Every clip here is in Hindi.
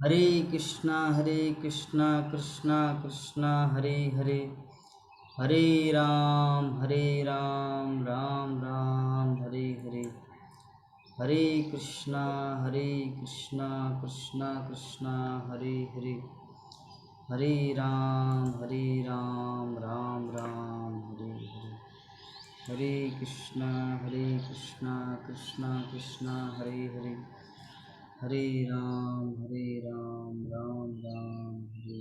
हरे कृष्णा कृष्णा कृष्णा हरे हरे, हरे राम राम राम हरे हरे, हरे कृष्णा कृष्णा कृष्णा हरे हरे, हरे राम राम राम हरे हरे, हरे कृष्णा कृष्णा कृष्णा हरे हरे, हरे राम राम राम हरे हरे।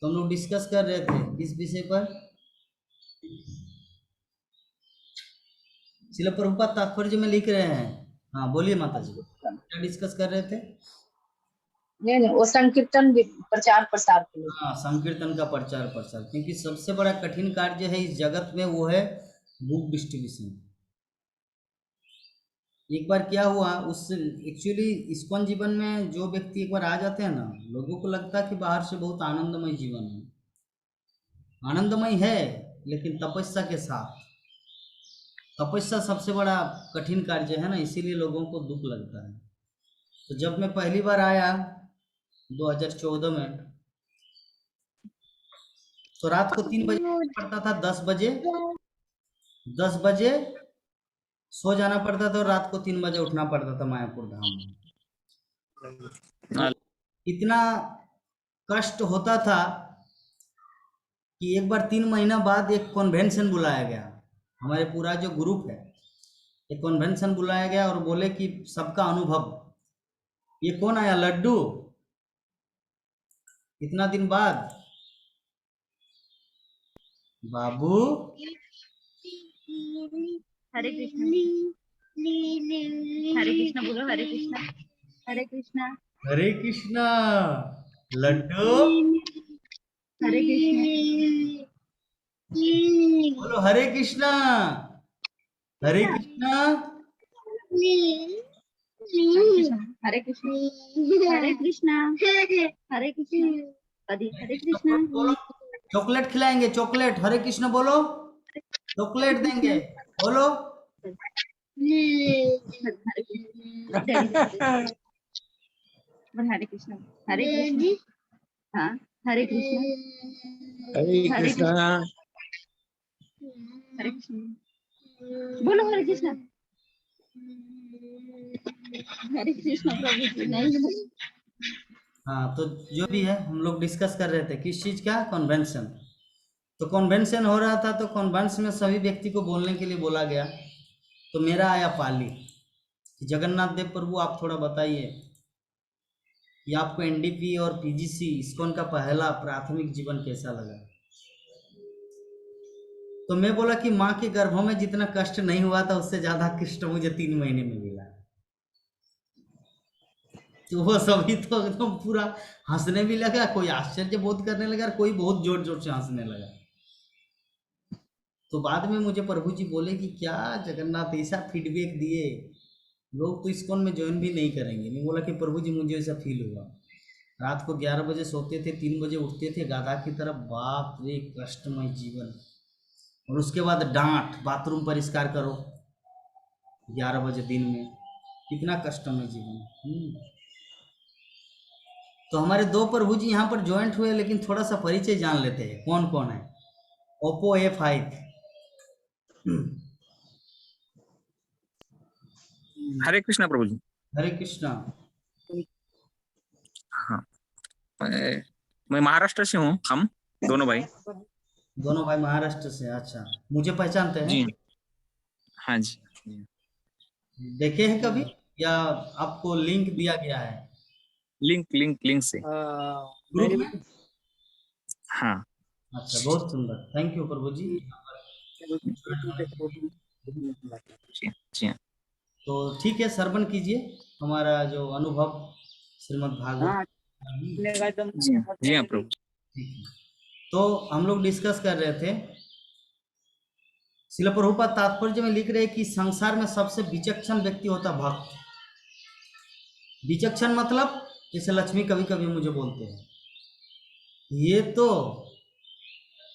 तो हम लोग डिस्कस कर रहे थे किस विषय पर? शिला प्रभुपाद तात्पर्य में लिख रहे हैं। हाँ बोलिए माता जी, क्या डिस्कस कर रहे थे? नहीं, वो संकीर्तन प्रचार प्रसार के लिए। हाँ, संकीर्तन का प्रचार प्रसार, क्योंकि सबसे बड़ा कठिन कार्य है इस जगत में वो है बुक डिस्ट्रीब्यूशन। एक बार क्या हुआ, उस एक्चुअली इस्कॉन जीवन में जो व्यक्ति एक बार आ जाते हैं ना, लोगों को लगता है कि बाहर से बहुत आनंदमय जीवन है। आनंदमय है लेकिन तपस्या के साथ। तपस्या सबसे बड़ा कठिन कार्य है ना, इसीलिए लोगों को दुख लगता है। तो जब मैं पहली बार आया 2014 में, तो रात को 3 बजे पड़ता था, 10 बजे सो जाना पड़ता था और रात को 3 बजे उठना पड़ता था मायापुर धाम में। तो इतना कष्ट होता था कि एक बार 3 महीना बाद एक कन्वेंशन बुलाया गया। हमारे पूरा जो ग्रुप है, एक कन्वेंशन बुलाया गया और बोले कि सबका अनुभव। ये कौन आया? लड्डू। इतना दिन बाद बाबू। हरे कृष्णा, हरे कृष्णा बोलो, हरे कृष्णा, हरे कृष्णा, हरे कृष्णा। लड्डू हरे कृष्णा, बोलो, हरे कृष्णा, हरे कृष्णा। हरे कृष्णा, हरे कृष्णा, हरे कृष्णा, हरे कृष्णा। बोलो, चॉकलेट खिलाएंगे, चॉकलेट। हरे कृष्ण बोलो, चॉकलेट देंगे। बोलो, हरे कृष्णा, हरे कृष्णा, हाँ, हरे कृष्णा, हरे कृष्णा, हरे कृष्णा बोलो, हरे कृष्णा, हरे कृष्णा प्रभु जी। नहीं, हाँ तो जो भी है, हम लोग डिस्कस कर रहे थे किस चीज का? कन्वेंशन। तो कन्वेंशन हो रहा था, तो कन्वेंशन में सभी व्यक्ति को बोलने के लिए बोला गया। तो मेरा आया पाली कि जगन्नाथ देव प्रभु आप थोड़ा बताइए कि आपको एनडीपी और पीजीसी इस्कॉन का पहला प्राथमिक जीवन कैसा लगा? तो मैं बोला कि माँ के गर्भ में जितना कष्ट नहीं हुआ था उससे ज्यादा कष्ट मुझे 3 महीने में मिला। तो वो सभी तो एकदम पूरा हंसने भी लगा, कोई आश्चर्य बोध करने लगा, कोई बहुत जोर जोर से हंसने लगा। तो बाद में मुझे प्रभु जी बोले कि क्या जगन्नाथ ऐसा फीडबैक दिए, लोग तो इस्कॉन में ज्वाइन भी नहीं करेंगे। मैं बोला कि प्रभु जी मुझे ऐसा फील हुआ। रात को 11 बजे सोते थे, 3 बजे उठते थे गाधा की तरफ। बाप रे, कष्टमय जीवन। और उसके बाद डांट, बाथरूम परिष्कार करो 11 बजे दिन में, कितना कष्टमय जीवन। तो हमारे 2 प्रभु जी यहाँ पर ज्वाइंट हुए, लेकिन थोड़ा सा परिचय जान लेते हैं कौन कौन है। Oppo A5। हरे कृष्णा प्रभु जी। हरे कृष्णा। हाँ, मैं महाराष्ट्र से हूँ। हम दोनों भाई। दोनों भाई महाराष्ट्र से? अच्छा, मुझे पहचानते हैं? जी हाँ जी। देखे हैं कभी या आपको लिंक दिया गया है लिंक से। ग्रुप में? हाँ अच्छा, बहुत सुंदर, थैंक यू प्रभु जी। जी हाँ। तो ठीक है, श्रवण कीजिए हमारा जो अनुभव श्रीमद् भागवत। जी हाँ प्रभु। ठीक है, तो हम लोग डिस्कस कर रहे थे, श्रील प्रभुपाद तात्पर्य में लिख रहे हैं कि संसार में सबसे विचक्षण व्यक्ति होता भक्त। विचक्षण मतलब, जैसे लक्ष्मी कभी कभी मुझे बोलते हैं ये तो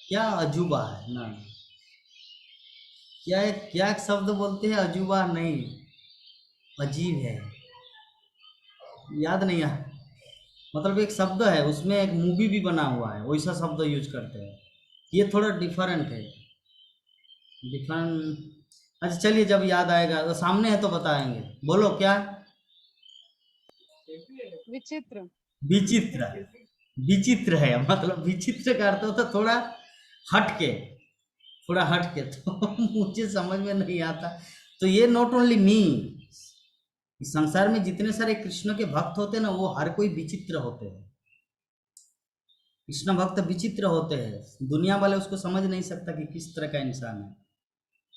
क्या अजूबा है ना, क्या एक शब्द बोलते हैं, अजूबा नहीं, अजीब है। याद नहीं है, मतलब एक शब्द है, उसमें एक मूवी भी बना हुआ है, वैसा शब्द यूज करते हैं। ये थोड़ा डिफरेंट है, डिफरेंट। अच्छा चलिए, जब याद आएगा तो सामने है तो बताएंगे। बोलो क्या? विचित्र। विचित्र। विचित्र है, मतलब विचित्र का अर्थ होता थोड़ा हटके, थोड़ा हटके। तो मुझे समझ में नहीं आता। तो ये नॉट ओनली मी, इस संसार में जितने सारे कृष्ण के भक्त होते हैं ना, वो हर कोई विचित्र होते हैं। कृष्ण भक्त विचित्र होते हैं, दुनिया वाले उसको समझ नहीं सकता कि किस तरह का इंसान है।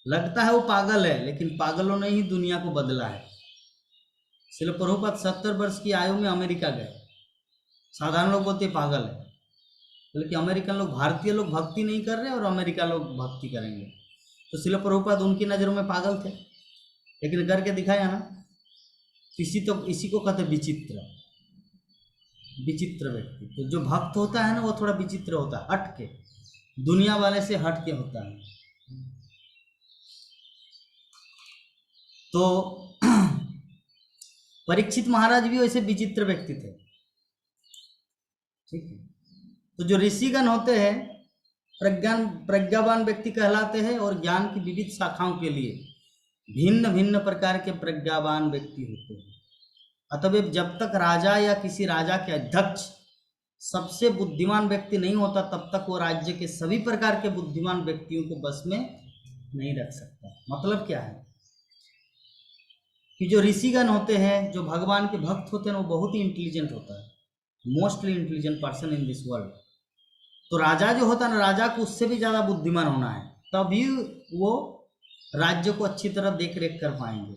लगता है वो पागल है, लेकिन पागलों ने ही दुनिया को बदला है। श्रील प्रभुपाद 70 वर्ष की आयु में अमेरिका गए। साधारण लोग बोलते पागल है, लेकिन अमेरिकन लोग, भारतीय लोग भक्ति नहीं कर रहे और अमेरिका लोग भक्ति करेंगे। तो श्रील प्रभुपाद उनकी नज़रों में पागल थे, लेकिन करके दिखाया ना। इसी को कहते विचित्र, विचित्र व्यक्ति। तो जो भक्त होता है ना, वो थोड़ा विचित्र होता है, हट के, दुनिया वाले से हट के होता है। तो परीक्षित महाराज भी वैसे विचित्र व्यक्ति थे, ठीक है। तो जो ऋषिगण होते हैं, प्रज्ञावान व्यक्ति कहलाते हैं, और ज्ञान की विविध शाखाओं के लिए भिन्न भिन्न प्रकार के प्रज्ञावान व्यक्ति होते हैं। अतः जब तक राजा या किसी राजा के अध्यक्ष सबसे बुद्धिमान व्यक्ति नहीं होता, तब तक वो राज्य के सभी प्रकार के बुद्धिमान व्यक्तियों को बस में नहीं रख सकता। मतलब क्या है कि जो ऋषिगण होते हैं, जो भगवान के भक्त होते हैं, वो बहुत ही इंटेलिजेंट होता है, mostly intelligent person in this world. तो राजा जो होता है ना, राजा को उससे भी ज़्यादा बुद्धिमान होना है, तभी वो राज्य को अच्छी तरह देख रेख कर पाएंगे।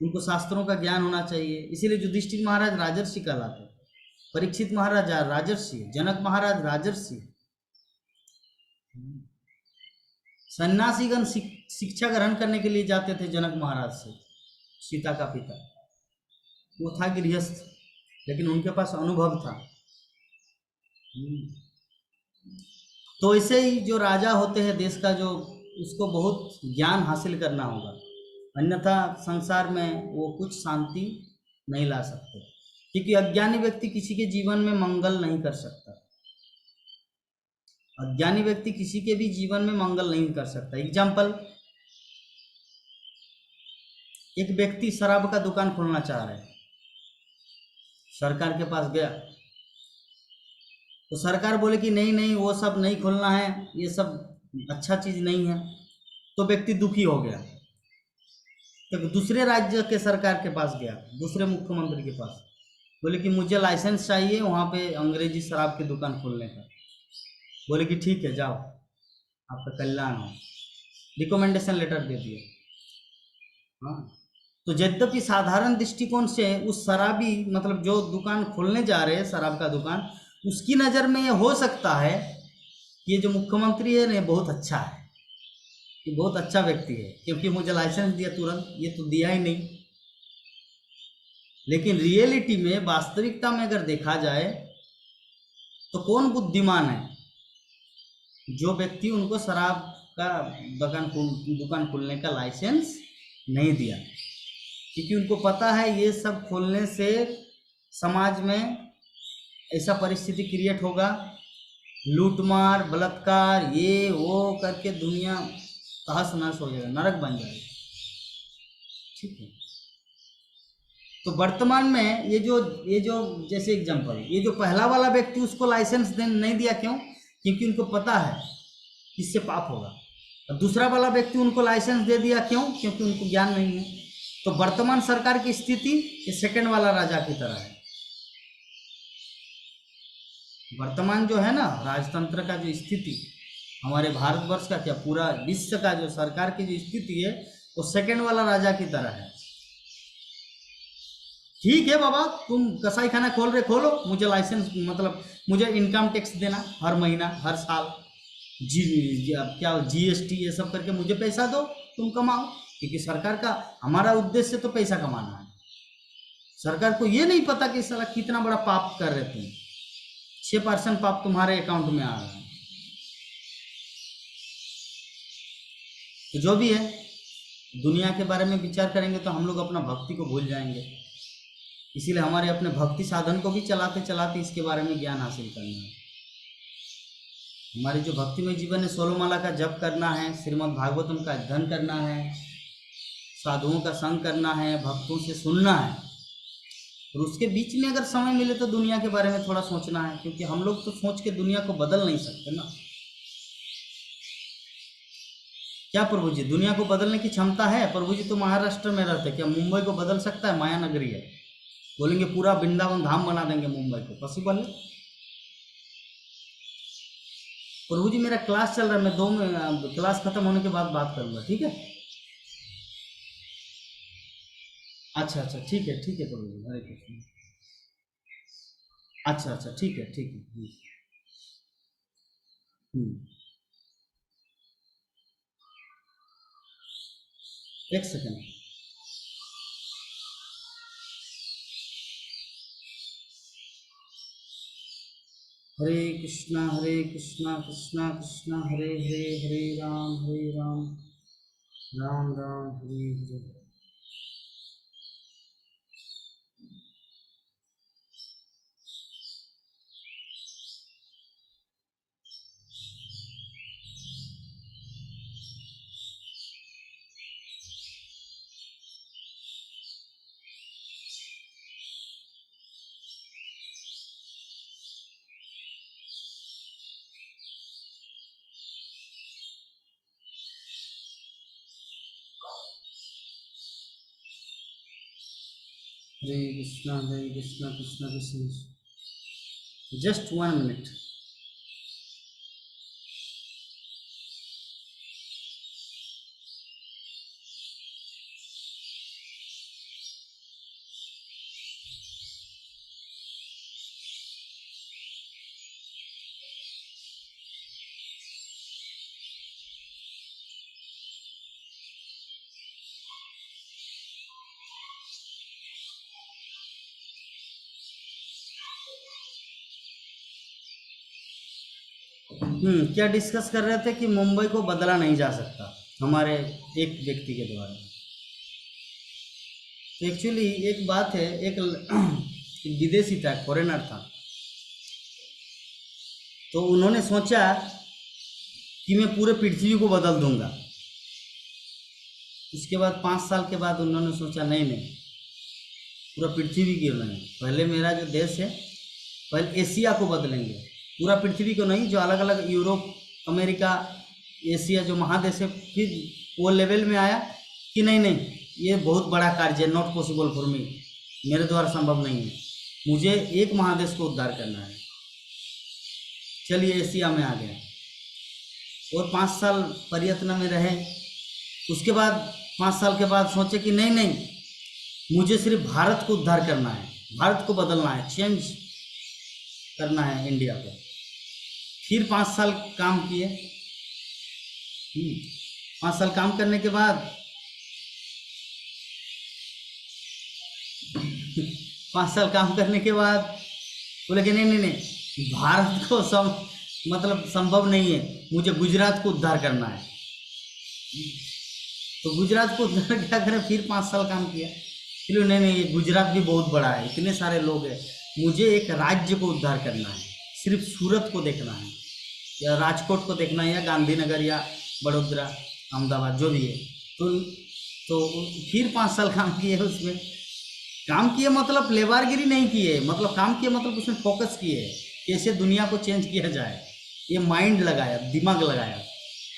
उनको शास्त्रों का ज्ञान होना चाहिए। इसीलिए युधिष्ठिर महाराज राजर्षि कहलाते हैं, परीक्षित महाराज राजर्षि, जनक महाराज राजर्षि। सन्यासीगण शिक्षा ग्रहण करने के लिए जाते थे जनक महाराज से। सीता का पिता वो था गृहस्थ, लेकिन उनके पास अनुभव था। तो ऐसे ही जो राजा होते हैं देश का, जो उसको बहुत ज्ञान हासिल करना होगा, अन्यथा संसार में वो कुछ शांति नहीं ला सकते। क्योंकि अज्ञानी व्यक्ति किसी के जीवन में मंगल नहीं कर सकता, अज्ञानी व्यक्ति किसी के भी जीवन में मंगल नहीं कर सकता। एग्जाम्पल, एक व्यक्ति शराब का दुकान खोलना चाह रहा है, सरकार के पास गया, तो सरकार बोले कि नहीं नहीं, वो सब नहीं खोलना है, ये सब अच्छा चीज नहीं है। तो व्यक्ति दुखी हो गया, तो दूसरे राज्य के सरकार के पास गया, दूसरे मुख्यमंत्री के पास, बोले कि मुझे लाइसेंस चाहिए वहाँ पे अंग्रेजी शराब की दुकान खोलने का। बोले कि ठीक है, जाओ, आपका कल्याण हो, रिकमेंडेशन लेटर दे दिए। हाँ, तो यद्यपि साधारण दृष्टिकोण से उस शराबी, मतलब जो दुकान खोलने जा रहे हैं शराब का दुकान, उसकी नज़र में ये हो सकता है कि ये जो मुख्यमंत्री है ना, बहुत अच्छा है, ये बहुत अच्छा व्यक्ति है, क्योंकि मुझे लाइसेंस दिया तुरंत, ये तो दिया ही नहीं। लेकिन रियलिटी में, वास्तविकता में अगर देखा जाए तो कौन बुद्धिमान है? जो व्यक्ति उनको शराब का दुकान खोलने का लाइसेंस नहीं दिया, क्योंकि उनको पता है ये सब खोलने से समाज में ऐसा परिस्थिति क्रिएट होगा, लूटमार, बलात्कार, ये वो करके दुनिया तहस नहस हो जाएगा, नरक बन जाएगा। ठीक है। तो वर्तमान में ये जो जैसे एग्जांपल, ये जो पहला वाला व्यक्ति, उसको लाइसेंस नहीं दिया, क्यों? क्योंकि उनको पता है इससे पाप होगा। और दूसरा वाला व्यक्ति उनको लाइसेंस दे दिया, क्यों? क्योंकि उनको ज्ञान नहीं है। तो वर्तमान सरकार की स्थिति ये सेकंड वाला राजा की तरह है। वर्तमान जो है ना, राजतंत्र का जो स्थिति, हमारे भारतवर्ष का क्या, पूरा विश्व का जो सरकार की जो स्थिति है, वो सेकंड वाला राजा की तरह है। ठीक है बाबा, तुम कसाई खाना खोल रहे, खोलो, मुझे लाइसेंस, मतलब मुझे इनकम टैक्स देना हर महीना, हर साल, क्या जीएसटी, ये सब करके मुझे पैसा दो, तुम कमाओ। क्योंकि सरकार का, हमारा उद्देश्य तो पैसा कमाना है। सरकार को ये नहीं पता कि साला कितना बड़ा पाप कर रहे तुम, 6% पाप तुम्हारे अकाउंट में आ रहा है। तो जो भी है, दुनिया के बारे में विचार करेंगे तो हम लोग अपना भक्ति को भूल जाएंगे। इसीलिए हमारे अपने भक्ति साधन को भी चलाते चलाते इसके बारे में ज्ञान हासिल करना है। हमारी जो भक्तिमय जीवन है, 16 माला का जप करना है, श्रीमद् भागवतम का अध्ययन करना है, साधुओं का संग करना है, भक्तों से सुनना है, और उसके बीच में अगर समय मिले तो दुनिया के बारे में थोड़ा सोचना है, क्योंकि हम लोग तो सोच के दुनिया को बदल नहीं सकते ना। क्या प्रभु जी, दुनिया को बदलने की क्षमता है? प्रभु जी तो महाराष्ट्र में रहते, क्या मुंबई को बदल सकता है? माया नगरी है, बोलेंगे पूरा वृंदावन धाम बना देंगे मुंबई को, पॉसिबल है? प्रभु जी मेरा क्लास चल रहा है, मैं क्लास खत्म होने के बाद बात करूंगा, ठीक है? अच्छा अच्छा, ठीक है प्रभु जी, हरे कृष्ण। अच्छा अच्छा, ठीक है ठीक है। एक second. Hare Krishna Krishna Krishna Hare Hare, Hare Ram Ram Ram Hare Hare. Hare Krishna Krishna Krishna. Just 1 minute. क्या डिस्कस कर रहे थे कि मुंबई को बदला नहीं जा सकता हमारे एक व्यक्ति के द्वारा। तो एक्चुअली एक बात है, एक विदेशी था, फॉरेनर था, तो उन्होंने सोचा कि मैं पूरे पृथ्वी को बदल दूंगा। उसके बाद 5 साल के बाद उन्होंने सोचा नहीं पूरा पृथ्वी क्यों नहीं, पहले मेरा जो देश है, पहले एशिया को बदलेंगे, पूरा पृथ्वी को नहीं, जो अलग अलग यूरोप, अमेरिका, एशिया जो महादेश है। फिर वो लेवल में आया कि नहीं ये बहुत बड़ा कार्य है, नॉट पॉसिबल फॉर मी, मेरे द्वारा संभव नहीं है, मुझे एक महादेश को उद्धार करना है। चलिए एशिया में आ गया और 5 साल प्रयत्न में रहे। उसके बाद 5 साल के बाद सोचे कि नहीं मुझे सिर्फ भारत को उद्धार करना है, भारत को बदलना है, चेंज करना है इंडिया को। फिर 5 साल काम किए। 5 साल काम करने के बाद 5 साल काम करने के बाद बोले कि नहीं भारत को मतलब संभव नहीं है, मुझे गुजरात को उद्धार करना है। तो गुजरात को उद्धार क्या करें, फिर 5 साल काम किया। फिर नहीं गुजरात भी बहुत बड़ा है, इतने सारे लोग हैं, मुझे एक राज्य को उद्धार करना है, सिर्फ सूरत को देखना है या राजकोट को देखना है या गांधीनगर या बड़ोदरा, अहमदाबाद, जो भी है। तो फिर 5 साल काम किए। उसमें काम किए मतलब लेबारगिरी नहीं किए, मतलब काम किए मतलब उसमें फोकस किए कैसे दुनिया को चेंज किया जाए, ये माइंड लगाया, दिमाग लगाया।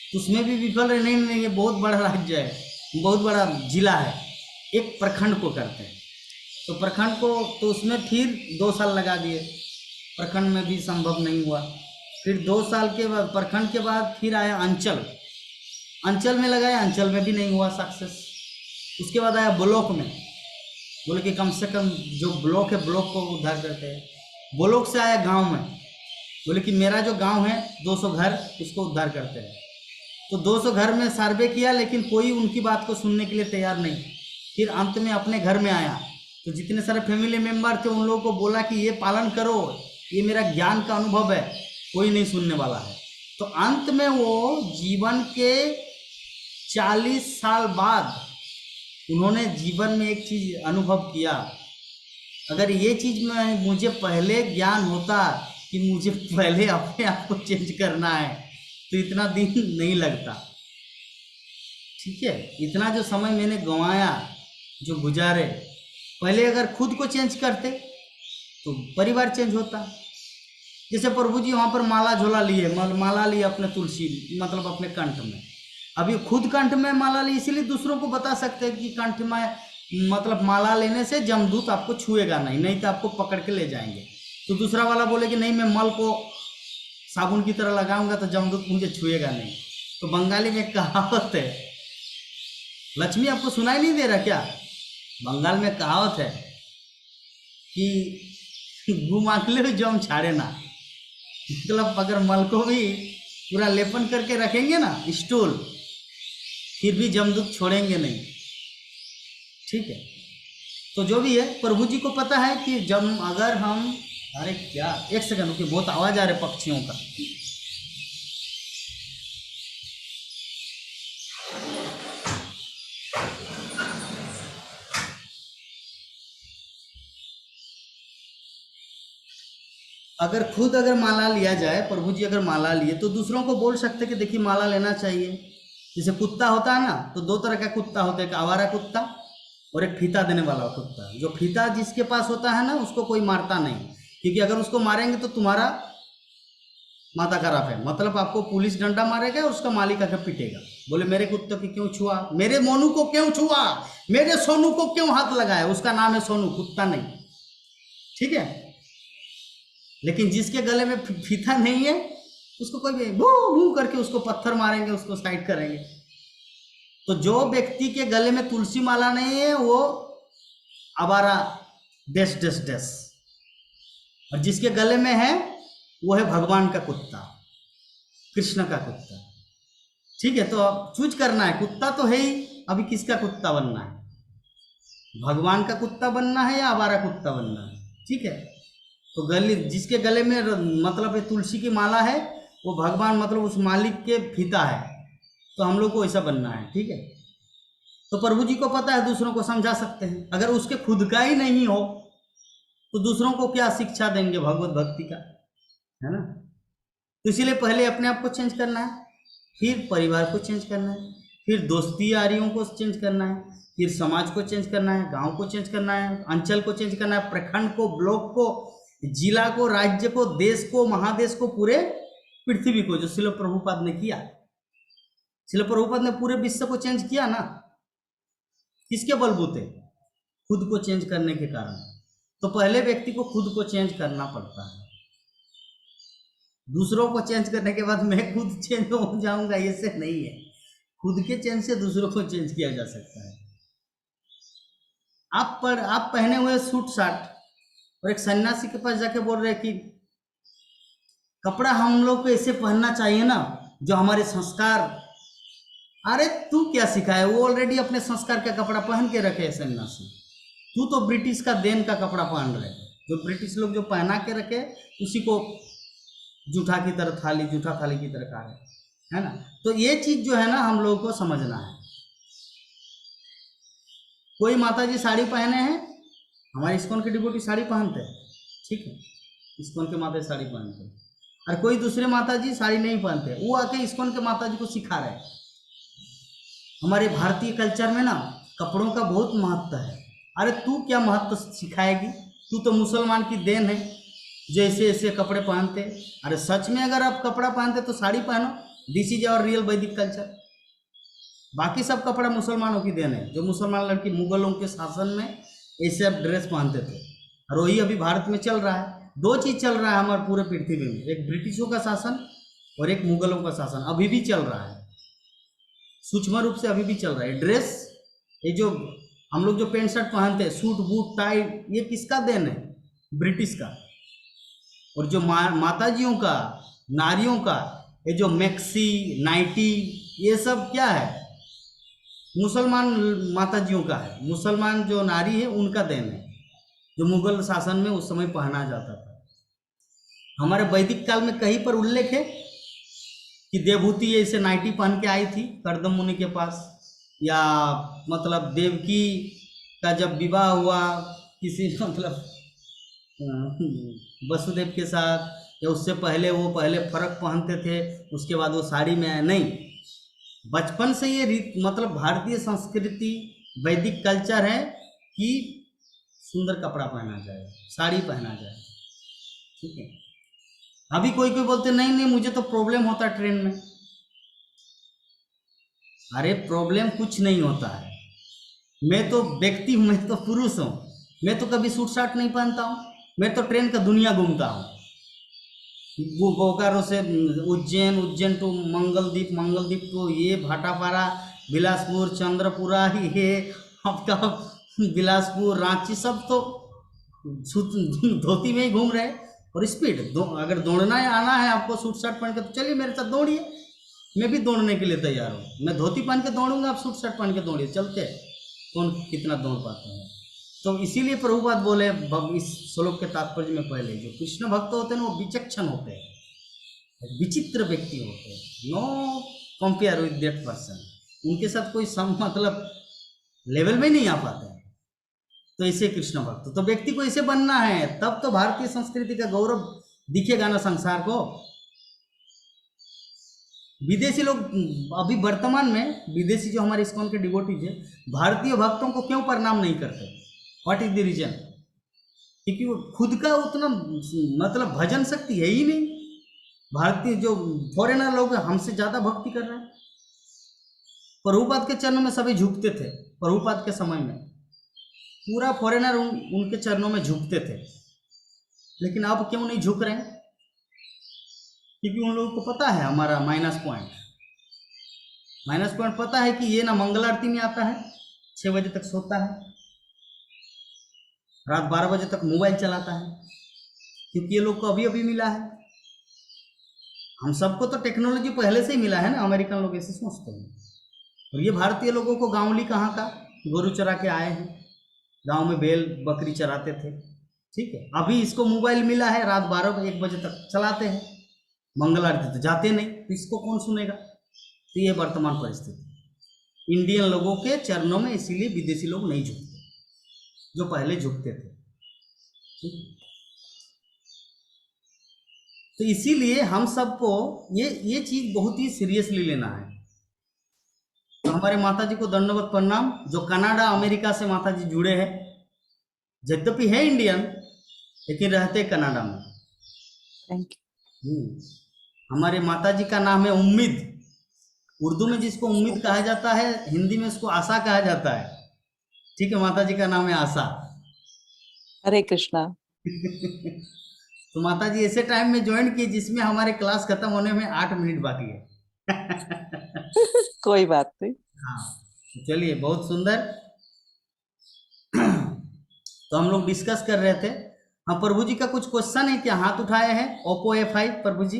तो उसमें भी विफल रहे। नहीं ये बहुत बड़ा राज्य है, बहुत बड़ा जिला है, एक प्रखंड को करते हैं। तो प्रखंड को, तो उसमें फिर 2 साल लगा दिए, प्रखंड में भी संभव नहीं हुआ। फिर 2 साल के बाद, प्रखंड के बाद फिर आया अंचल में लगाया, अंचल में भी नहीं हुआ सक्सेस। उसके बाद आया ब्लॉक में, बोले कि कम से कम जो ब्लॉक है ब्लॉक को उद्धार करते हैं। ब्लॉक से आया गांव में, बोले कि मेरा जो गांव है 200 घर, उसको उद्धार करते हैं। तो 200 घर में सर्वे किया, लेकिन कोई उनकी बात को सुनने के लिए तैयार नहीं। फिर अंत में अपने घर में आया, तो जितने सारे फैमिली मेंबर थे उन लोगों को बोला कि ये पालन करो, ये मेरा ज्ञान का अनुभव है, कोई नहीं सुनने वाला है। तो अंत में वो जीवन के 40 साल बाद उन्होंने जीवन में एक चीज अनुभव किया, अगर ये चीज में मुझे पहले ज्ञान होता कि मुझे पहले अपने आप को चेंज करना है तो इतना दिन नहीं लगता। ठीक है, इतना जो समय मैंने गंवाया, जो गुजारे, पहले अगर खुद को चेंज करते तो परिवार चेंज होता। जैसे प्रभु जी वहाँ पर माला झोला लिए, माला लिए अपने तुलसी, मतलब अपने कंठ में। अभी खुद कंठ में माला ली, इसीलिए दूसरों को बता सकते हैं कि कंठ में मतलब माला लेने से जमदूत आपको छुएगा नहीं, नहीं तो आपको पकड़ के ले जाएंगे। तो दूसरा वाला बोले कि नहीं, मैं मल को साबुन की तरह लगाऊंगा तो जमदूत मुझे छुएगा नहीं। तो बंगाली में कहावत है, लक्ष्मी आपको सुनाई नहीं दे रहा क्या? बंगाल में कहावत है कि घुमाकले जम छाड़े ना, मतलब अगर मल को भी पूरा लेपन करके रखेंगे ना स्टूल, फिर भी जमदूत छोड़ेंगे नहीं। ठीक है, तो जो भी है प्रभु जी को पता है कि जब अगर हम, अरे क्या, एक सेकंड रुकिए, बहुत आवाज आ रहा है पक्षियों का। अगर माला लिया जाए, प्रभु जी अगर माला लिए तो दूसरों को बोल सकते कि देखिए माला लेना चाहिए। जैसे कुत्ता होता है ना, तो दो तरह का कुत्ता होता है, एक आवारा कुत्ता और एक फीता देने वाला कुत्ता। जो फीता जिसके पास होता है ना, उसको कोई मारता नहीं, क्योंकि अगर उसको मारेंगे तो तुम्हारा माथा खराब है, मतलब आपको पुलिस डंडा मारेगा और उसका मालिक आकर पीटेगा, बोले मेरे कुत्ते को क्यों छुआ, मेरे मोनू को क्यों छुआ, मेरे सोनू को क्यों हाथ लगाया, उसका नाम है सोनू, कुत्ता नहीं। ठीक है, लेकिन जिसके गले में फीता नहीं है उसको कोई भी भू भू करके उसको पत्थर मारेंगे, उसको साइड करेंगे। तो जो व्यक्ति के गले में तुलसी माला नहीं है वो आवारा डेस डेस डेस, और जिसके गले में है वो है भगवान का कुत्ता, कृष्ण का कुत्ता। ठीक है, तो अब चूज करना है, कुत्ता तो है ही, अभी किसका कुत्ता बनना है, भगवान का कुत्ता बनना है या आवारा कुत्ता बनना है। ठीक है, तो गले, जिसके गले में मतलब है तुलसी की माला है वो भगवान, मतलब उस मालिक के फीता है, तो हम लोग को ऐसा बनना है। ठीक है, तो प्रभु जी को पता है, दूसरों को समझा सकते हैं। अगर उसके खुद का ही नहीं हो तो दूसरों को क्या शिक्षा देंगे भगवत भक्ति का, है ना। तो इसीलिए पहले अपने आप को चेंज करना है, फिर परिवार को चेंज करना है, फिर दोस्ती यारियों को चेंज करना है, फिर समाज को चेंज करना है, गांव को चेंज करना है, अंचल को चेंज करना है, प्रखंड को, ब्लॉक को, जिला को, राज्य को, देश को, महादेश को, पूरे पृथ्वी को, जो शिल प्रभुपाद ने किया। शिल प्रभुपाद ने पूरे विश्व को चेंज किया ना, किसके बलबूते? खुद को चेंज करने के कारण। तो पहले व्यक्ति को खुद को चेंज करना पड़ता है, दूसरों को चेंज करने के बाद मैं खुद चेंज हो जाऊंगा, ऐसे नहीं है। खुद के चेंज से दूसरों को चेंज किया जा सकता है। आप पहने हुए सूट साट और एक सन्यासी के पास जाके बोल रहे कि कपड़ा हम लोग को ऐसे पहनना चाहिए ना जो हमारे संस्कार। अरे तू क्या सिखाए, वो ऑलरेडी अपने संस्कार का कपड़ा पहन के रखे है सन्यासी, तू तो ब्रिटिश का देन का कपड़ा पहन रहे, जो ब्रिटिश लोग जो पहना के रखे उसी को जूठा की तरह थाली, जूठा थाली की तरह खा रहे, है ना। तो ये चीज जो है ना हम लोगों को समझना है। कोई माता जी साड़ी पहने हैं, हमारे इस्कॉन के डिवोटी साड़ी पहनते हैं, ठीक है, इस्कॉन के माता साड़ी पहनते हैं, और कोई दूसरे माता जी साड़ी नहीं पहनते, वो आके इस्कॉन के माता जी को सिखा रहे हैं। हमारे भारतीय कल्चर में ना कपड़ों का बहुत महत्व है। अरे तू क्या महत्व सिखाएगी, तू तो मुसलमान की देन है जो ऐसे ऐसे कपड़े पहनते। अरे सच में अगर आप कपड़ा पहनते तो साड़ी पहनो, दिस इज आवर रियल वैदिक कल्चर। बाकी सब कपड़ा मुसलमानों की देन है, जो मुसलमान लड़की मुगलों के शासन में ऐसे अब ड्रेस पहनते थे, और वही अभी भारत में चल रहा है। दो चीज चल रहा है हमारे पूरे पृथ्वी में, एक ब्रिटिशों का शासन और एक मुगलों का शासन, अभी भी चल रहा है, सूक्ष्म रूप से अभी भी चल रहा है। ड्रेस, ये जो हम लोग जो पैंट शर्ट पहनते हैं, सूट बूट टाई, ये किसका देन है? ब्रिटिश का। और जो माताजियों का, नारियों का, ये जो मैक्सी, नाइटी, ये सब क्या है? मुसलमान माताजियों का है, मुसलमान जो नारी है उनका देन है, जो मुगल शासन में उस समय पहना जाता था। हमारे वैदिक काल में कहीं पर उल्लेख है कि देवभूति ऐसे नाइटी पहन के आई थी करदम मुनि के पास, या मतलब देवकी का जब विवाह हुआ किसी मतलब वसुदेव के साथ, या उससे पहले वो पहले फर्क पहनते थे उसके बाद वो साड़ी में आए, नहीं, बचपन से ये रीत मतलब भारतीय संस्कृति वैदिक कल्चर है कि सुंदर कपड़ा पहना जाए, साड़ी पहना जाए, ठीक है। अभी कोई कोई बोलते नहीं नहीं मुझे तो प्रॉब्लम होता है ट्रेन में। अरे प्रॉब्लम कुछ नहीं होता है, मैं तो व्यक्ति हूँ, मैं तो पुरुष हूँ, मैं तो कभी सूट साट नहीं पहनता हूँ, मैं तो ट्रेन का दुनिया घूमता हूँ। वो बोकारो से उज्जैन, उज्जैन टू मंगलदीप, मंगलदीप टू ये भाटापारा, बिलासपुर, चंद्रपुरा, ये आपका बिलासपुर, रांची, सब तो धोती में ही घूम रहे हैं। और स्पीड अगर दौड़ना है, आना है आपको सूट शर्ट पहन के, तो चलिए मेरे साथ दौड़िए, मैं भी दौड़ने के लिए तैयार हूँ। मैं धोती पहन के दौड़ूंगा, आप सूट शर्ट पहन के दौड़िए, चलते हैं कौन कितना दौड़ पाते हैं। तो इसीलिए प्रभुपाद बोले इस श्लोक के तात्पर्य में पहले, जो कृष्ण भक्त होते हैं वो विचक्षण होते हैं, विचित्र व्यक्ति होते हैं, no compare with that person, उनके साथ कोई मतलब लेवल में नहीं आ पाते हैं। तो ऐसे कृष्ण भक्त, तो व्यक्ति को ऐसे बनना है, तब तो भारतीय संस्कृति का गौरव दिखेगा ना संसार को। विदेशी लोग अभी वर्तमान में, विदेशी जो हमारे इस्कॉन के डिवोटीज है, भारतीय भक्तों को क्यों प्रणाम नहीं करते? What is the reason? क्योंकि वो खुद का उतना मतलब भजन शक्ति है ही नहीं। भारतीय जो फॉरेनर लोग हैं हमसे ज्यादा भक्ति कर रहे हैं। प्रभुपाद के चरणों में सभी झुकते थे, प्रभुपाद के समय में पूरा फॉरेनर उनके चरणों में झुकते थे, लेकिन अब क्यों नहीं झुक रहे हैं? क्योंकि उन लोगों को पता है हमारा माइनस पॉइंट पता है कि ये ना मंगल आरती में आता है, 6 बजे तक सोता है, रात 12 बजे तक मोबाइल चलाता है, क्योंकि ये लोग को अभी अभी मिला है। हम सबको तो टेक्नोलॉजी पहले से ही मिला है ना, अमेरिकन लोग ऐसे सोचते हैं। और ये भारतीय लोगों को गांवली कहाँ का, गोरू चरा के आए हैं, गांव में बैल बकरी चराते थे, ठीक है। अभी इसको मोबाइल मिला है, रात 12-1 बजे तक चलाते हैं, मंगल आरती तो जाते नहीं, तो इसको कौन सुनेगा? तो ये वर्तमान परिस्थिति इंडियन लोगों के चरणों में, इसीलिए विदेशी लोग नहीं झुकते जो पहले झुकते थे, ठीक। तो इसीलिए हम सबको ये चीज बहुत ही सीरियसली लेना है। तो हमारे माता जी को दंडवत प्रणाम, जो कनाडा अमेरिका से माता जी जुड़े हैं, यद्यपि है इंडियन लेकिन रहते कनाडा में। थैंक हमारे माता जी का नाम है उम्मीद, उर्दू में जिसको उम्मीद कहा जाता है, हिंदी में उसको आशा कहा जाता है, ठीक है। माता जी का नाम है आशा। हरे कृष्णा। तो माता जी ऐसे टाइम में ज्वाइन किए जिसमें हमारे क्लास खत्म होने में 8 मिनट बाकी है। कोई बात नहीं। हाँ, तो चलिए, बहुत सुंदर। तो हम लोग डिस्कस कर रहे थे। हाँ, प्रभु जी का कुछ क्वेश्चन है क्या? हाथ उठाए हैं ओप्पो A5, प्रभु जी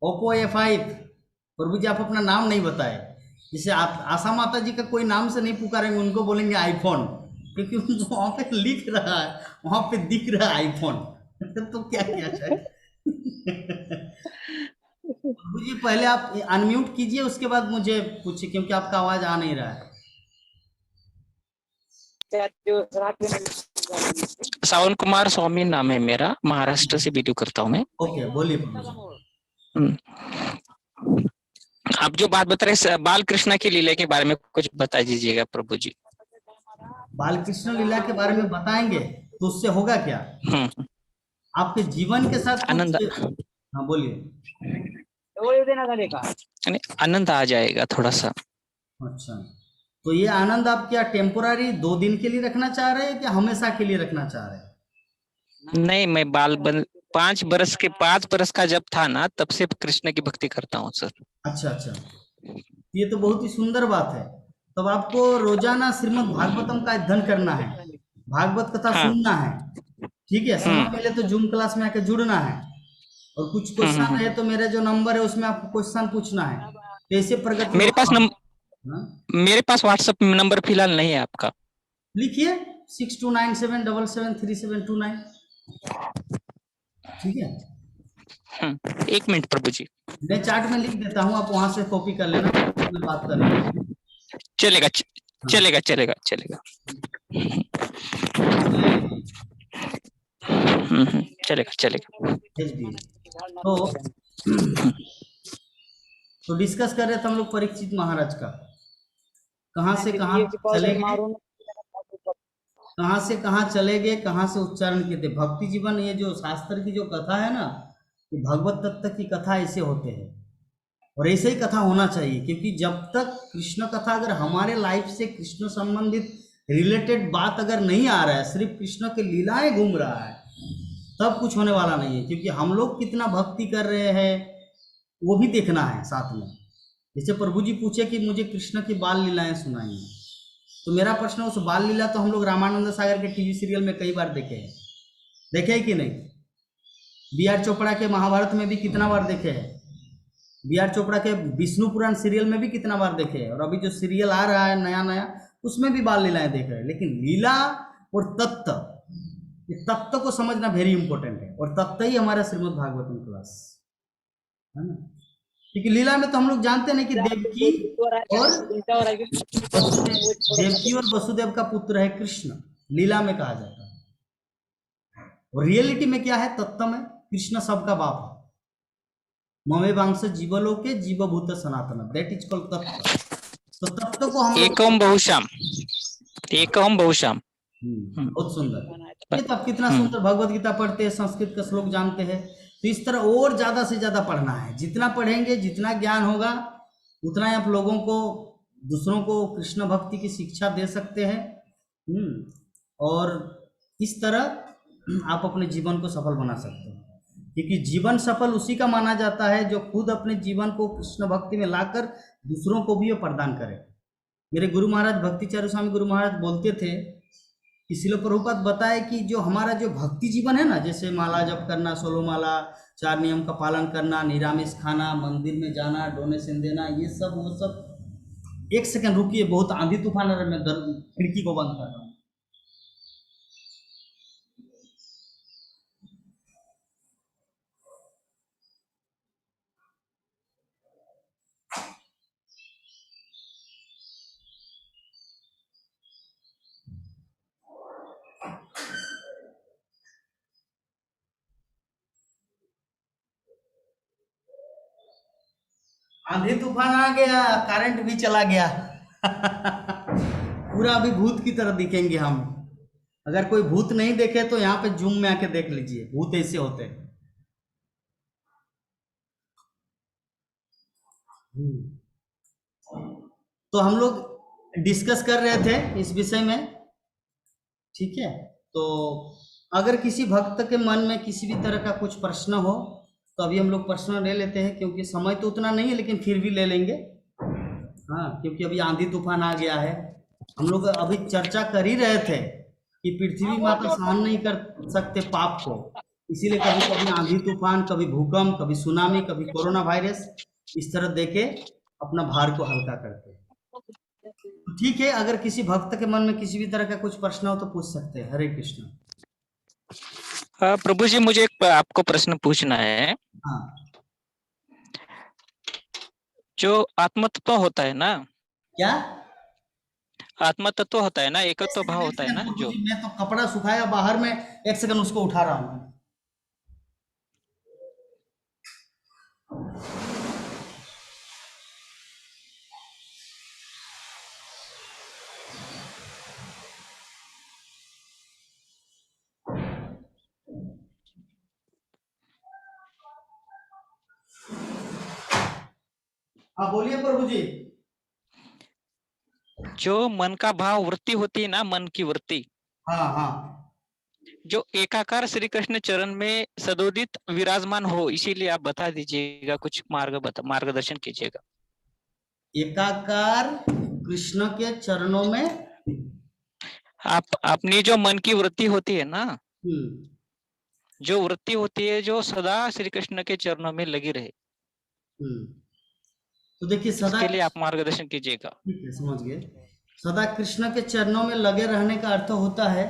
ओप्पो A5। प्रभु जी आप अपना नाम नहीं बताए, जैसे आप आशा माता जी का कोई नाम से नहीं पुकारेंगे, उनको बोलेंगे आईफोन, क्योंकि वहां पे लिख रहा है, वहां पे दिख रहा है आईफोन। तो क्या किया जाए? प्रभु जी पहले आप अनम्यूट कीजिए, उसके बाद मुझे पूछिए, क्योंकि आपका आवाज आ नहीं रहा है। सावन कुमार स्वामी नाम है मेरा, महाराष्ट्र से वीडियो करता हूँ मैं। ओके, बोलिए प्रभु जी। आप जो बात बता रहे बाल कृष्णा की लीला के बारे में कुछ बता दीजिएगा प्रभु जी। बाल कृष्ण लीला के बारे में बताएंगे तो उससे होगा क्या? आपके जीवन के साथ आनंद। हाँ, बोलिए। आनंद आ जाएगा थोड़ा सा। अच्छा, तो ये आनंद आप क्या टेम्पोररी 2 दिन के लिए रखना चाह रहे हैं, क्या हमेशा के लिए रखना चाह रहे हैं? नहीं, मैं 5 बरस का जब था ना, तब से कृष्ण की भक्ति करता हूँ सर। अच्छा, ये तो बहुत ही सुंदर बात है। तब आपको रोजाना श्रीमद् भागवतम का अध्ययन करना है, भागवत कथा सुनना है, ठीक है। समय मिले तो जूम क्लास में आके जुड़ना है, और कुछ क्वेश्चन है तो मेरा जो नंबर है उसमें आपको क्वेश्चन पूछना है। कैसे प्रगति? मेरे पास व्हाट्सएप नंबर फिलहाल नहीं है आपका। लिखिए 6297773729, ठीक है। 1 मिनट प्रभु जी। मैं चार्ट में लिख देता हूँ, आप वहां से कॉपी कर लेना, मैं बात कर लेंगे। चलेगा चलेगा चलेगा चलेगा। चलेगा चलेगा। भेज दिए। तो डिस्कस कर रहे थे हम लोग परीक्षित महाराज का, कहाँ से कहाँ चले गए, कहाँ से कहाँ चले गए, कहाँ से उच्चारण किए थे। भक्ति जीवन, ये जो शास्त्र की जो कथा है ना, ये भगवत तत्व की कथा ऐसे होते हैं, और ऐसे ही कथा होना चाहिए, क्योंकि जब तक कृष्ण कथा अगर हमारे लाइफ से कृष्ण संबंधित रिलेटेड बात अगर नहीं आ रहा है, सिर्फ कृष्ण के लीलाएं घूम रहा है, तब कुछ होने वाला नहीं है। क्योंकि हम लोग कितना भक्ति कर रहे हैं वो भी देखना है साथ में। जैसे प्रभु जी पूछे कि मुझे कृष्ण की बाल लीलाएं सुनाइए, तो मेरा प्रश्न, उस बाल लीला तो हम लोग रामानंद सागर के टीवी सीरियल में कई बार देखे हैं, देखे है कि नहीं? बी.आर. चोपड़ा के महाभारत में भी कितना बार देखे हैं, बी.आर. चोपड़ा के विष्णु पुराण सीरियल में भी कितना बार देखे हैं, और अभी जो सीरियल आ रहा है नया नया, उसमें भी बाल लीलाएं देख रहे हैं। लेकिन लीला और तत्व, ये तत्व को समझना वेरी इंपॉर्टेंट है, और तत्व ही हमारा श्रीमद् भागवतम क्लास है ना। क्योंकि लीला में तो हम लोग जानते नहीं कि देवकी और वसुदेव का पुत्र है कृष्ण, लीला में कहा जाता है। और रियलिटी में क्या है, तत्व में कृष्ण सबका बाप है। ममे वांश जीवलोके जीवभूत सनातन, दैट इज कॉल्ड तत्व। तो तत्व को हम एकम बहुश्याम, एकम बहुश्याम। बहुत सुंदर। ये तो आप कितना सुंदर भगवत गीता पढ़ते हैं, संस्कृत का श्लोक जानते हैं। तो इस तरह और ज्यादा से ज्यादा पढ़ना है। जितना पढ़ेंगे, जितना ज्ञान होगा, उतना ही आप लोगों को, दूसरों को कृष्ण भक्ति की शिक्षा दे सकते हैं। और इस तरह आप अपने जीवन को सफल बना सकते हैं। क्योंकि जीवन सफल उसी का माना जाता है जो खुद अपने जीवन को कृष्ण भक्ति में लाकर दूसरों को भी वो प्रदान करे। मेरे गुरु महाराज भक्तिचार्य स्वामी गुरु महाराज बोलते थे कि श्रील प्रभुपाद बताए कि जो हमारा जो भक्ति जीवन है ना, जैसे माला जप करना, 16 माला, 4 नियम का पालन करना, निरामिष खाना, मंदिर में जाना, डोनेशन देना, ये सब वो सब। एक सेकंड रुकिए, बहुत आंधी तूफान आ रहा है, मैं खिड़की को बंद कर रहा हूँ। आंधी तूफान आ गया, करंट भी चला गया। पूरा अभी भूत की तरह दिखेंगे हम। अगर कोई भूत नहीं देखे तो यहाँ पे जूम में आके देख लीजिए, भूत ऐसे होते हैं। तो हम लोग डिस्कस कर रहे थे इस विषय में, ठीक है। तो अगर किसी भक्त के मन में किसी भी तरह का कुछ प्रश्न हो तो अभी हम लोग प्रश्न ले लेते हैं, क्योंकि समय तो उतना नहीं है, लेकिन फिर भी ले लेंगे। हाँ, क्योंकि अभी आंधी तूफान आ गया है। हम लोग अभी चर्चा कर ही रहे थे कि पृथ्वी माता सहन नहीं कर सकते पाप को, इसीलिए कभी कभी आंधी तूफान, कभी भूकंप, कभी सुनामी, कभी कोरोना वायरस, इस तरह देके अपना भार को हल्का करते हैं। ठीक है, अगर किसी भक्त के मन में किसी भी तरह का कुछ प्रश्न हो तो पूछ सकते हैं। हरे कृष्ण। प्रभु जी, मुझे एक आपको प्रश्न पूछना है। हाँ। जो आत्म तत्व होता है ना, क्या आत्म तत्व होता है ना, एकत्व भाव होता है ना, जो मैं तो कपड़ा सुखाया बाहर में, एक सेकंड उसको उठा रहा हूँ। हाँ बोलिए प्रभु जी। जो मन का भाव वृत्ति होती है ना, मन की वृत्ति, हाँ हाँ, जो एकाकार श्री कृष्ण चरण में सदोदित विराजमान हो, इसीलिए आप बता दीजिएगा, कुछ मार्गदर्शन कीजिएगा। एकाकार कृष्ण के चरणों में आप अपनी जो मन की वृत्ति होती है ना, जो वृत्ति होती है जो सदा श्री कृष्ण के चरणों में लगी रहे, तो देखिए सदा, इसके लिए आप मार्गदर्शन कीजिएगा। ठीक है, समझ गए। सदा कृष्ण के चरणों में लगे रहने का अर्थ होता है,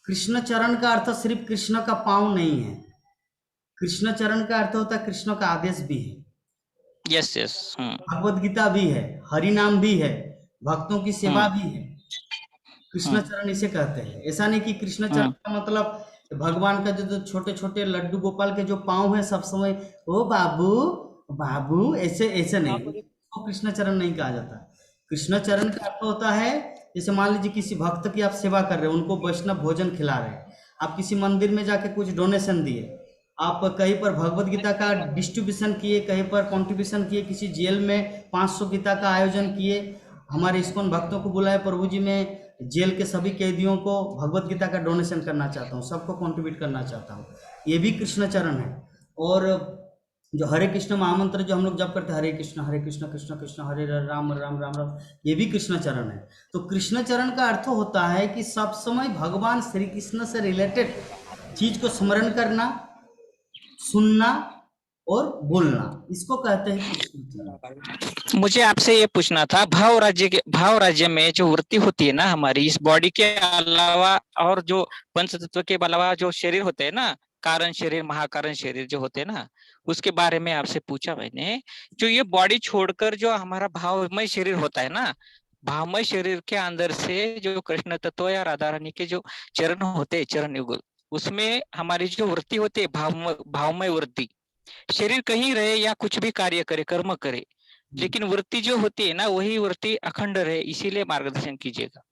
कृष्ण चरण का अर्थ सिर्फ कृष्ण का पांव नहीं है। कृष्ण चरण का अर्थ होता है कृष्ण का आदेश भी है। Yes yes. भगवत गीता भी है, हरि नाम भी है, भक्तों की सेवा भी है। कृष्ण चरण इसे कहते हैं। ऐसा नहीं कि कृष्ण चरण का मतलब भगवान का जो छोटे छोटे लड्डू गोपाल के जो पाँव है सब समय ओ बाबू बाबू ऐसे ऐसे नहीं, तो कृष्ण चरण नहीं कहा जाता। कृष्ण चरण का अर्थ होता है, जैसे मान लीजिए किसी भक्त की आप सेवा कर रहे हो, उनको वैष्णव भोजन खिला रहे हैं, आप किसी मंदिर में जाके कुछ डोनेशन दिए, आप कहीं पर भगवत गीता का डिस्ट्रीब्यूशन किए, कहीं पर कॉन्ट्रीब्यूशन किए, किसी जेल में 500 गीता का आयोजन किए, हमारे इस्कॉन भक्तों को बुलाए, प्रभु जी में जेल के सभी कैदियों को भगवत गीता का डोनेशन करना चाहता हूँ, सबको कंट्रीब्यूट करना चाहता हूँ, ये भी कृष्ण चरण है। और जो हरे कृष्ण महामंत्र जो हम लोग जप करते हैं, हरे कृष्ण कृष्ण कृष्ण हरे राम राम राम राम, ये भी कृष्ण चरण है। तो कृष्ण चरण का अर्थ होता है कि सब समय भगवान श्री कृष्ण से रिलेटेड चीज को स्मरण करना, सुनना और बोलना, इसको कहते हैं कृष्ण चरण। मुझे आपसे ये पूछना था, भाव राज्य में जो वृत्ति होती है ना हमारी इस बॉडी के अलावा, और जो पंच तत्व के अलावा जो शरीर होते हैं ना, कारण शरीर महाकारण शरीर जो होते हैं ना, उसके बारे में आपसे पूछा मैंने। जो ये बॉडी छोड़कर जो हमारा भावमय शरीर होता है ना, भावमय शरीर के अंदर से जो कृष्ण तत्व या राधा रानी के जो चरण होते हैं, चरण युगल, उसमें हमारी जो वृत्ति होती है भावमय वृत्ति, शरीर कहीं रहे या कुछ भी कार्य करे, कर्म करे, लेकिन वृत्ति जो होती है ना वही वृत्ति अखंड रहे, इसीलिए मार्गदर्शन कीजिएगा।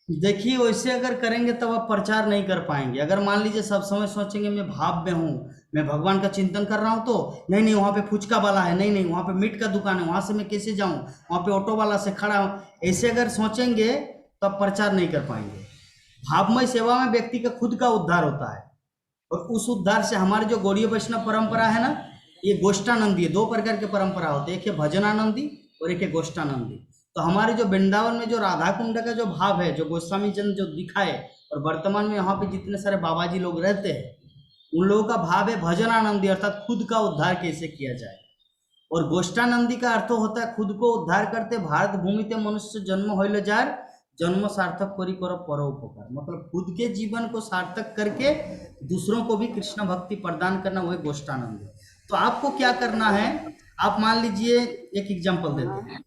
देखिए वैसे अगर करेंगे तब आप प्रचार नहीं कर पाएंगे। अगर मान लीजिए सब समय सोचेंगे मैं भाव में हूँ, मैं भगवान का चिंतन कर रहा हूँ, तो नहीं वहाँ पे फुचका वाला है, नहीं वहाँ पे मीट का दुकान है, वहाँ से मैं कैसे जाऊँ, वहाँ पे ऑटो वाला से खड़ा हूँ, ऐसे अगर सोचेंगे तो आप प्रचार नहीं कर पाएंगे। भावमय सेवा में व्यक्ति का खुद का उद्धार होता है, और उस उद्धार से हमारी जो गौड़ीय वैष्णव परंपरा है ना, ये गोष्ठानंदी है। 2 प्रकार के परंपरा होते हैं, एक है भजनानंदी और एक है गोष्ठानंदी। तो हमारे जो वृंदावन में जो राधा कुंड का जो भाव है, जो गोस्वामी जन जो दिखाए, और वर्तमान में यहाँ पे जितने सारे बाबा जी लोग रहते हैं, उन लोगों का भाव है भजनानंदी, अर्थात खुद का उद्धार कैसे किया जाए। और गोष्ठानंदी का अर्थ होता है खुद को उद्धार करते भारत भूमि ते मनुष्य जन्म होइल जार, जन्म सार्थक करी करो परोपकार, मतलब खुद के जीवन को सार्थक करके दूसरों को भी कृष्ण भक्ति प्रदान करना, वही गोष्ठानंद है। तो आपको क्या करना है, आप मान लीजिए एक एग्जांपल देते हैं।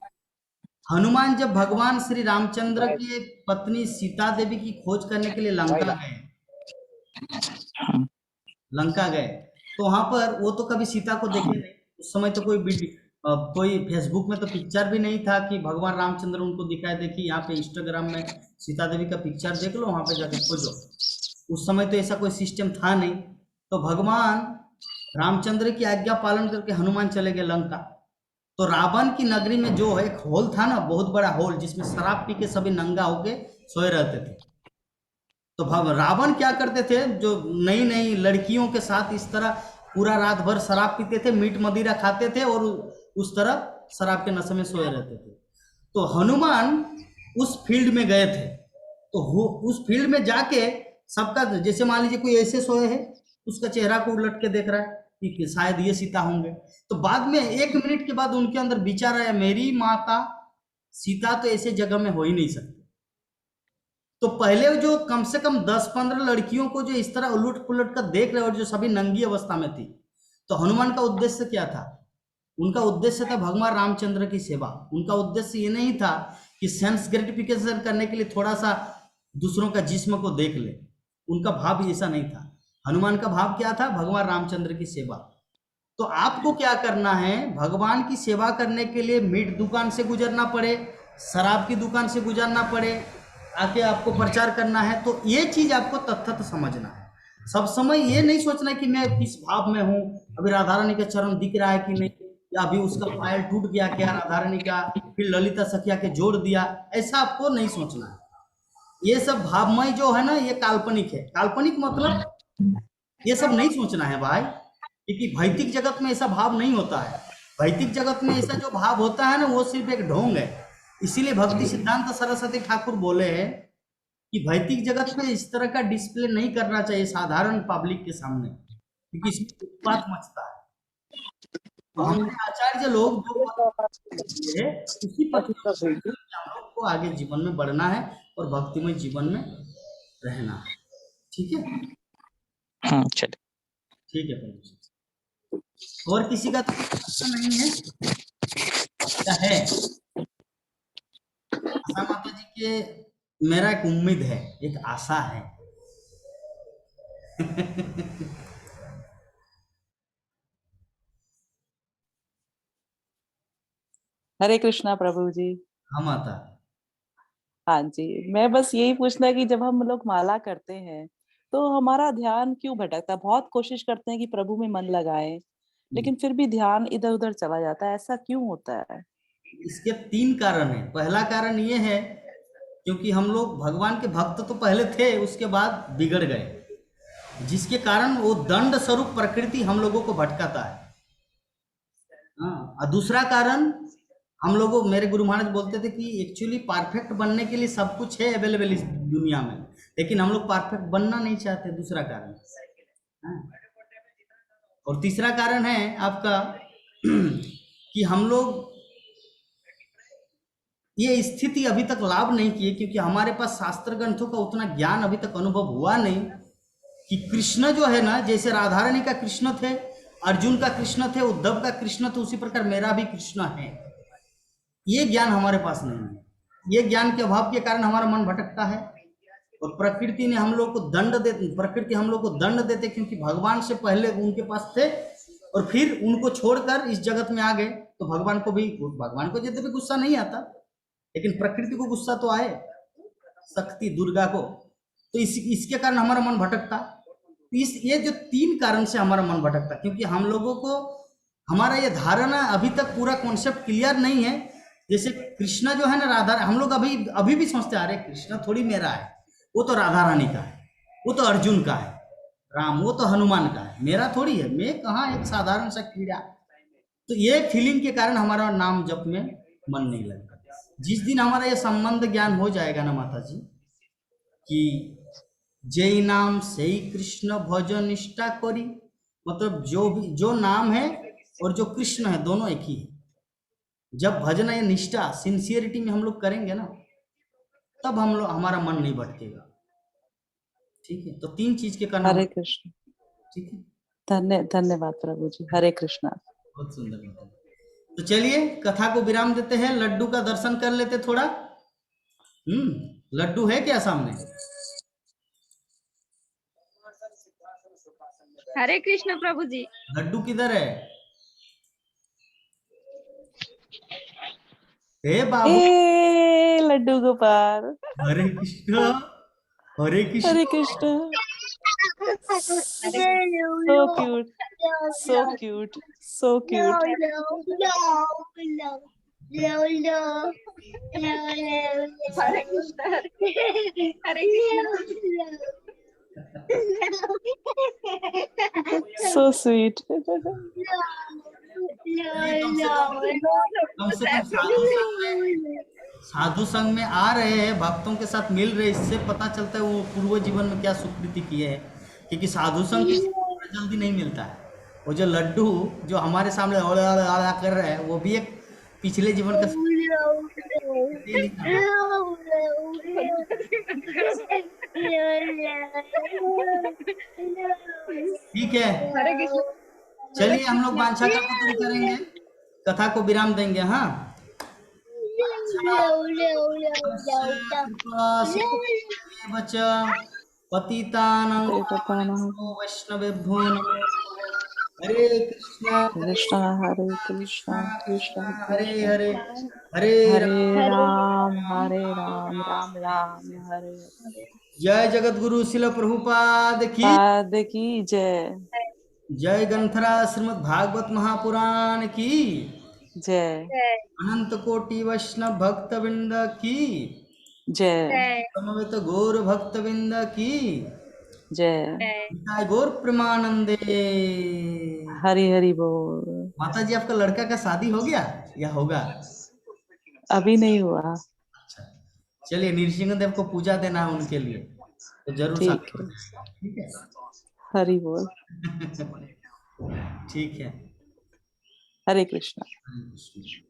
हनुमान जब भगवान श्री रामचंद्र की पत्नी सीता देवी की खोज करने के लिए लंका गए, तो वहां पर वो तो कभी सीता को देखे नहीं, उस समय तो कोई फेसबुक में तो पिक्चर भी नहीं था कि भगवान रामचंद्र उनको दिखाई, देखिए यहाँ पे इंस्टाग्राम में सीता देवी का पिक्चर देख लो, वहां पे जाके खोजो। उस समय तो ऐसा कोई सिस्टम था नहीं। तो भगवान रामचंद्र की आज्ञा पालन करके हनुमान चले गए लंका। तो रावण की नगरी में जो एक हॉल था ना, बहुत बड़ा हॉल, जिसमें शराब पी के सभी नंगा होके सोए रहते थे। तो रावण क्या करते थे, जो नई नई लड़कियों के साथ इस तरह पूरा रात भर शराब पीते थे, मीट मदिरा खाते थे, और उस तरह शराब के नशे में सोए रहते थे। तो हनुमान उस फील्ड में गए थे, तो उस फील्ड में जाके सबका, जैसे मान लीजिए कोई ऐसे सोए है, उसका चेहरा को उलट के देख रहा है कि शायद ये सीता होंगे। तो बाद में 1 मिनट के बाद उनके अंदर विचार आया, मेरी माता सीता तो ऐसे जगह में हो ही नहीं सकती। तो पहले जो कम से कम 10-15 लड़कियों को जो इस तरह उलट पुलट कर देख रहे, और जो सभी नंगी अवस्था में थी, तो हनुमान का उद्देश्य क्या था? उनका उद्देश्य था भगवान रामचंद्र की सेवा। उनका उद्देश्य ये नहीं था कि सेंस ग्रेटिफिकेशन करने के लिए थोड़ा सा दूसरों का जिस्म को देख ले, उनका भाव ऐसा नहीं था। हनुमान का भाव क्या था? भगवान रामचंद्र की सेवा। तो आपको क्या करना है, भगवान की सेवा करने के लिए मीट दुकान से गुजरना पड़े, शराब की दुकान से गुजरना पड़े, आके आपको प्रचार करना है, तो ये चीज आपको तथ्य समझना है। सब समय ये नहीं सोचना कि मैं किस भाव में हूँ, अभी राधा रानी का चरण दिख रहा है कि नहीं, या अभी उसका पायल टूट गया क्या राधा रानी का, फिर ललिता सखिया के जोड़ दिया, ऐसा आपको नहीं सोचना है। ये सब भावमय जो है ना, ये काल्पनिक है। काल्पनिक मतलब ये सब नहीं सोचना है भाई, क्योंकि भौतिक जगत में ऐसा भाव नहीं होता है। भौतिक जगत में ऐसा जो भाव होता है ना, वो सिर्फ एक ढोंग है। इसीलिए भक्ति सिद्धांत सरस्वती ठाकुर बोले हैं कि भौतिक जगत में इस तरह का डिस्प्ले नहीं करना चाहिए साधारण पब्लिक के सामने, क्योंकि इसमें उत्पात मचता है। तो हमारे आचार्य लोग जो है, उसी पथ हम लोग को आगे जीवन में बढ़ना है और भक्तिमय जीवन में रहना है। ठीक है, चलिए, ठीक है प्रभु। और किसी का तो आशा नहीं है क्या है? आशा माता जी के मेरा एक उम्मीद है, एक आशा है। हरे कृष्णा प्रभु जी। हाँ माता। हाँ जी, मैं बस यही पूछना है कि जब हम लोग माला करते हैं तो हमारा ध्यान क्यों भटकता है? बहुत कोशिश करते हैं कि प्रभु में मन लगाएं, लेकिन फिर भी ध्यान इधर उधर चला जाता है, ऐसा क्यों होता है? इसके 3 कारण हैं। पहला कारण ये है क्योंकि हम लोग भगवान के भक्त तो पहले थे, उसके बाद बिगड़ गए, जिसके कारण वो दंड स्वरूप प्रकृति हम लोगों को भटकाता है। हाँ, और दूसरा कारण हम लोगों, मेरे गुरु महाराज बोलते थे कि एक्चुअली परफेक्ट बनने के लिए सब कुछ है अवेलेबल इस दुनिया में, लेकिन हम लोग परफेक्ट बनना नहीं चाहते, दूसरा कारण। हाँ। और तीसरा कारण है आपका कि हम लोग ये स्थिति अभी तक लाभ नहीं किए, क्योंकि हमारे पास शास्त्र ग्रंथों का उतना ज्ञान अभी तक अनुभव हुआ नहीं कि कृष्ण जो है ना, जैसे राधा रानी का कृष्ण थे, अर्जुन का कृष्ण थे, उद्धव का कृष्ण थे, उसी प्रकार मेरा भी कृष्ण है। ये ज्ञान हमारे पास नहीं है। ये ज्ञान के अभाव के कारण हमारा मन भटकता है, और प्रकृति ने हम लोग को दंड दे, प्रकृति हम लोग को दंड देते, क्योंकि भगवान से पहले उनके पास थे और फिर उनको छोड़कर इस जगत में आ गए, तो भगवान को जैसे भी गुस्सा नहीं आता, लेकिन प्रकृति को गुस्सा तो आए, शक्ति दुर्गा को। तो इसके कारण हमारा मन भटकता। ये जो 3 कारण से हमारा मन भटकता, क्योंकि हम लोगों को हमारा ये धारणा अभी तक पूरा कॉन्सेप्ट क्लियर नहीं है। जैसे कृष्णा जो है ना, राधा, हम लोग अभी भी सोचते आ रहे कृष्णा थोड़ी मेरा है, वो तो राधा रानी का है, वो तो अर्जुन का है, राम वो तो हनुमान का है, मेरा थोड़ी है, मैं कहाँ एक साधारण सा कीड़ा। तो ये फीलिंग के कारण हमारा नाम जप में मन नहीं लगता। जिस दिन हमारा ये संबंध ज्ञान हो जाएगा ना माता जी, कि जय नाम से ही कृष्ण भजन निष्ठा करी, मतलब जो नाम है और जो कृष्ण है दोनों एक ही है। जब भजन या निष्ठा सिंसियरिटी में हम लोग करेंगे ना, तब हमारा मन नहीं भटकेगा। ठीक है, तो 3 चीज के कारण हरे कृष्ण। ठीक है, धन्यवाद प्रभु जी। हरे कृष्णा। बहुत सुंदर बात है। तो चलिए कथा को विराम देते हैं, लड्डू का दर्शन कर लेते थोड़ा। लड्डू है क्या सामने? हरे कृष्ण प्रभु जी। लड्डू किधर है? हे बाबू, ए लड्डू गोपाल। हरे कृष्ण, हरे कृष्ण। हरे Krishna. So cute, so cute, so cute. हरे कृष्ण हरे कृष्ण। So sweet. चलिए, कम से कम साधु संग में आ रहे हैं, भक्तों के साथ मिल रहे, इससे पता चलता है वो पूर्व जीवन में क्या सुकृति किए हैं, क्योंकि साधु संग किसी को जल्दी नहीं मिलता है। वो जो लड्डू जो हमारे सामने ओला कर रहे हैं, वो भी एक पिछले जीवन का ठीक है। हरे कृष्ण। चलिए हम लोग वांछा का पूर्ण करेंगे, कथा को विराम देंगे। हाँ, पतितानां वैष्णवेभ्यो नमो। हरे कृष्णा कृष्णा हरे कृष्णा कृष्णा हरे कृष्णा हरे, हरे हरे राम राम राम हरे हरे। जय जगत गुरु शिल प्रभुपाद की पाद की जय। जय। ग्रंथरा श्रीमद् भागवत महापुराण की जय। अनंत कोटि वैष्णव भक्त वृंद की जय। समवेत गौर भक्त वृंद की जय। जय। गौर प्रेमानंदे। हरि हरि बोल। माता जी, आपका लड़का का शादी हो गया या होगा? अभी नहीं हुआ। अच्छा, चलिए नृसिंह देव को पूजा देना है उनके लिए, तो जरूर ठीक है। ठीक है। हरि बोल। ठीक है। हरे कृष्णा। हरे कृष्ण।